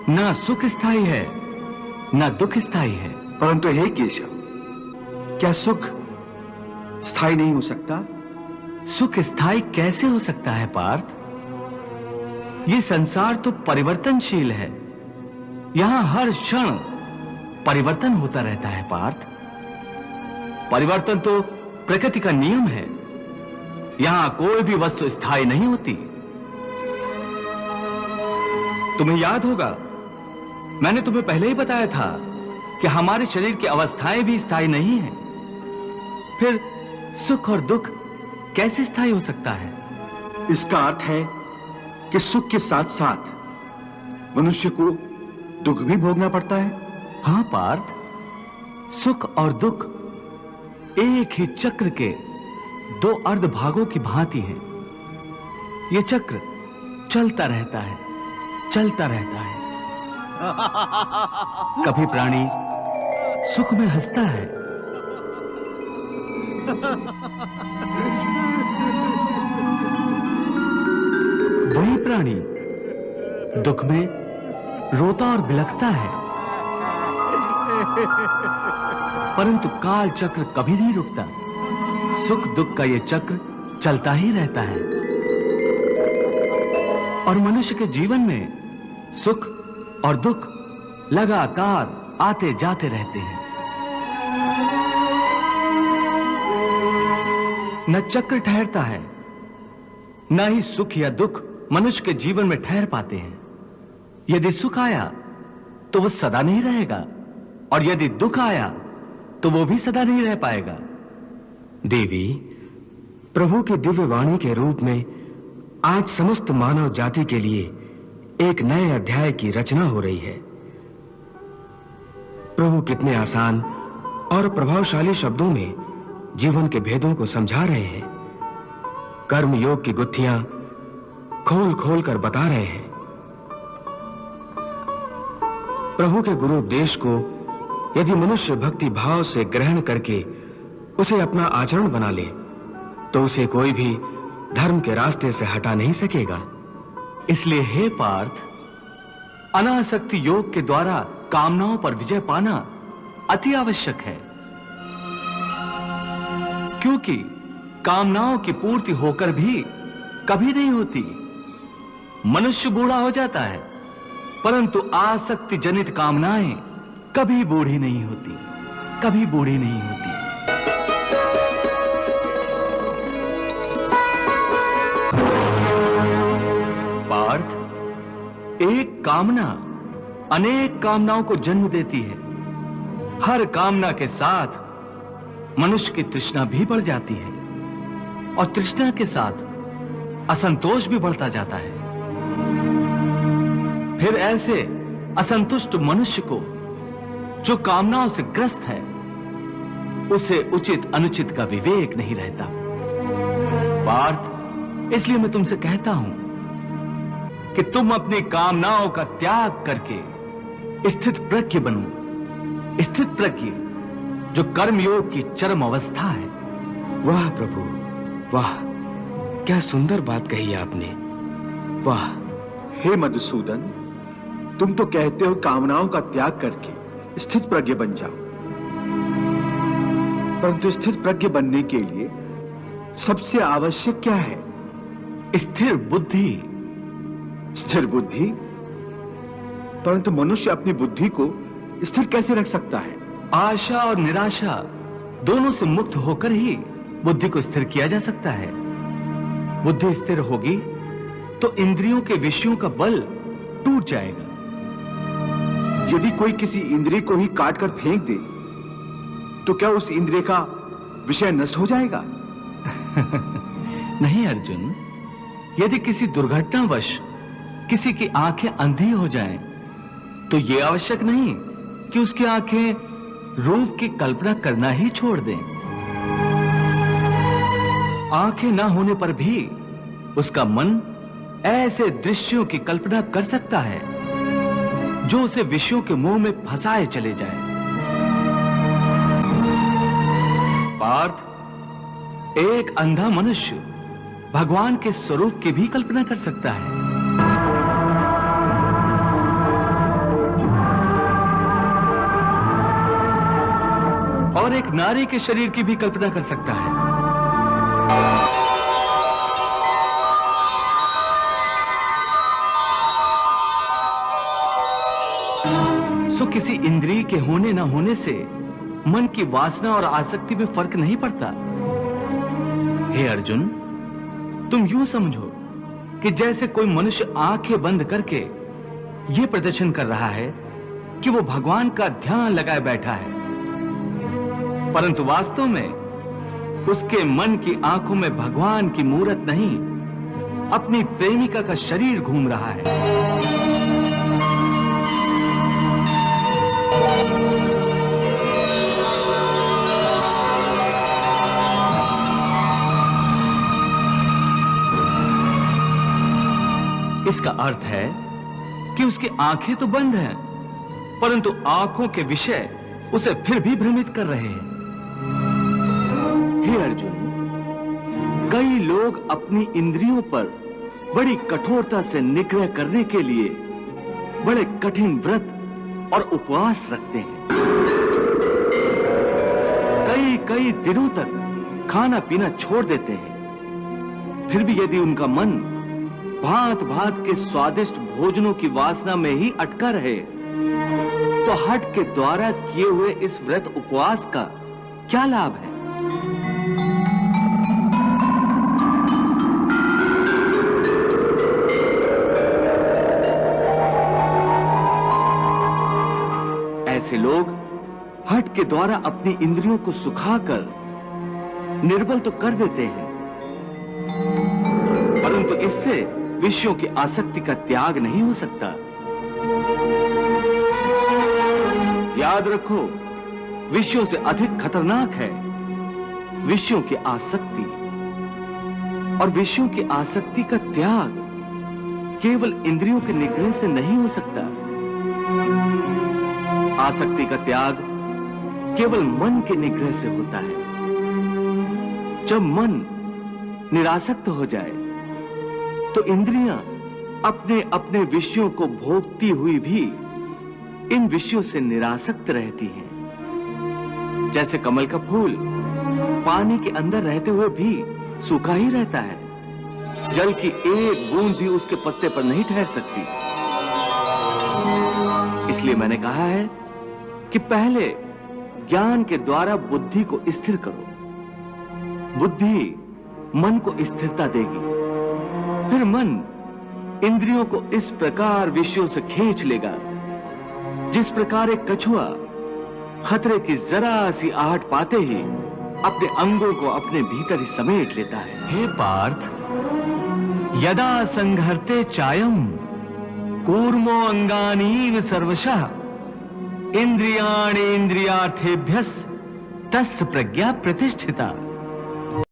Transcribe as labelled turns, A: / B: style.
A: ना सुख स्थायी है, ना दुख स्थायी है।
B: परंतु हे केशव, क्या सुख स्थायी नहीं हो सकता?
A: सुख स्थायी कैसे हो सकता है पार्थ? ये संसार तो परिवर्तनशील है। यहां हर क्षण परिवर्तन होता रहता है पार्थ। परिवर्तन तो प्रकृति का नियम है। यहां कोई भी वस्तु स्थायी नहीं होती। तुम्हें याद होगा, मैंने तुम्हें पहले ही बताया था कि हमारे शरीर की अवस्थाएं भी स्थायी नहीं है। फिर सुख और दुख कैसे स्थायी हो सकता है?
B: इसका अर्थ है कि सुख के साथ साथ मनुष्य को दुख भी भोगना पड़ता है।
A: हां पार्थ, सुख और दुख एक ही चक्र के दो अर्ध भागों की भांति है। यह चक्र चलता रहता है, चलता रहता है। कभी प्राणी सुख में हंसता है, वही प्राणी दुख में रोता और बिलखता है। परंतु काल चक्र कभी नहीं रुकता। सुख दुख का यह चक्र चलता ही रहता है। और मनुष्य के जीवन में सुख और दुख लगातार आते जाते रहते हैं। न चक्र ठहरता है, न ही सुख या दुख मनुष्य के जीवन में ठहर पाते हैं। यदि सुख आया तो वह सदा नहीं रहेगा, और यदि दुख आया तो वो भी सदा नहीं रह पाएगा।
C: देवी, प्रभु की दिव्य वाणी के रूप में आज समस्त मानव जाति के लिए एक नए अध्याय की रचना हो रही है। प्रभु कितने आसान और प्रभावशाली शब्दों में जीवन के भेदों को समझा रहे हैं। कर्म योग की गुत्थियां खोल खोल कर बता रहे हैं। प्रभु के गुरु उपदेश को यदि मनुष्य भक्ति भाव से ग्रहण करके उसे अपना आचरण बना ले तो उसे कोई भी धर्म के रास्ते से हटा नहीं सकेगा।
A: इसलिए हे पार्थ, अनासक्ति योग के द्वारा कामनाओं पर विजय पाना अति आवश्यक है। क्योंकि कामनाओं की पूर्ति होकर भी कभी नहीं होती। मनुष्य बूढ़ा हो जाता है, परंतु आसक्ति जनित कामनाएं कभी बूढ़ी नहीं होती, कभी बूढ़ी नहीं होती। पार्थ, एक कामना अनेक कामनाओं को जन्म देती है। हर कामना के साथ मनुष्य की तृष्णा भी बढ़ जाती है, और तृष्णा के साथ असंतोष भी बढ़ता जाता है। फिर ऐसे असंतुष्ट मनुष्य को, जो कामनाओं से ग्रस्त है, उसे उचित अनुचित का विवेक नहीं रहता। पार्थ, इसलिए मैं तुमसे कहता हूं कि तुम अपनी कामनाओं का त्याग करके स्थित प्रज्ञ बनो। स्थित प्रज्ञ जो कर्मयोग की चरम अवस्था है।
C: वाह प्रभु, वाह, क्या सुंदर बात कही आपने। वाह।
B: हे मधुसूदन, तुम तो कहते हो कामनाओं का त्याग करके स्थित प्रज्ञ बन जाओ, परंतु स्थित प्रज्ञ बनने के लिए सबसे आवश्यक क्या है?
A: स्थिर बुद्धि।
B: स्थिर बुद्धि? परंतु मनुष्य अपनी बुद्धि को स्थिर कैसे रख सकता है?
A: आशा और निराशा दोनों से मुक्त होकर ही बुद्धि को स्थिर किया जा सकता है। बुद्धि स्थिर होगी तो इंद्रियों के विषयों का बल टूट जाएगा।
B: यदि कोई किसी इंद्रिय को ही काट कर फेंक दे तो क्या उस इंद्रिय का विषय नष्ट हो जाएगा?
A: नहीं अर्जुन, यदि किसी दुर्घटनावश किसी की आंखें अंधी हो जाएं, तो यह आवश्यक नहीं कि उसकी आंखें रूप की कल्पना करना ही छोड़ दें। आंखें ना होने पर भी उसका मन ऐसे दृश्यों की कल्पना कर सकता है जो उसे विषयों के मुंह में फंसाए चले जाए। पार्थ, एक अंधा मनुष्य भगवान के स्वरूप की भी कल्पना कर सकता है। और एक नारी के शरीर की भी कल्पना कर सकता है। सो किसी इंद्रिय के होने ना होने से मन की वासना और आसक्ति में फर्क नहीं पड़ता। हे अर्जुन, तुम यूं समझो कि जैसे कोई मनुष्य आंखें बंद करके यह प्रदर्शन कर रहा है कि वो भगवान का ध्यान लगाए बैठा है, परंतु वास्तव में उसके मन की आंखों में भगवान की मूरत नहीं, अपनी प्रेमिका का शरीर घूम रहा है। इसका अर्थ है कि उसकी आंखें तो बंद हैं, परंतु आंखों के विषय उसे फिर भी भ्रमित कर रहे हैं। हे अर्जुन, कई लोग अपनी इंद्रियों पर बड़ी कठोरता से निग्रह करने के लिए बड़े कठिन व्रत और उपवास रखते हैं। कई कई दिनों तक खाना पीना छोड़ देते हैं, फिर भी यदि उनका मन भांत भांत के स्वादिष्ट भोजनों की वासना में ही अटका रहे, तो हठ के द्वारा किए हुए इस व्रत उपवास का क्या लाभ है? ऐसे लोग हठ के द्वारा अपनी इंद्रियों को सुखाकर निर्बल तो कर देते हैं, परंतु इससे विषयों की आसक्ति का त्याग नहीं हो सकता। याद रखो, विषयों से अधिक खतरनाक है विषयों की आसक्ति, और विषयों की आसक्ति का त्याग केवल इंद्रियों के निग्रह से नहीं हो सकता। आसक्ति का त्याग केवल मन के निग्रह से होता है। जब मन निरासक्त हो जाए तो इंद्रियां अपने अपने विषयों को भोगती हुई भी इन विषयों से निरासक्त रहती हैं। जैसे कमल का फूल पानी के अंदर रहते हुए भी सूखा ही रहता है, जल की एक बूंद भी उसके पत्ते पर नहीं ठहर सकती। इसलिए मैंने कहा है कि पहले ज्ञान के द्वारा बुद्धि को स्थिर करो। बुद्धि मन को स्थिरता देगी, फिर मन इंद्रियों को इस प्रकार विषयों से खींच लेगा जिस प्रकार एक कछुआ खतरे की जरा सी आहट पाते ही अपने अंगों को अपने भीतर ही समेट लेता है। हे पार्थ, यदा संघर्ते चायम कूर्मो अंगानीव सर्वशः इंद्रियाणि इंद्रियार्थेभ्यस् तस्य प्रज्ञा प्रतिष्ठिता।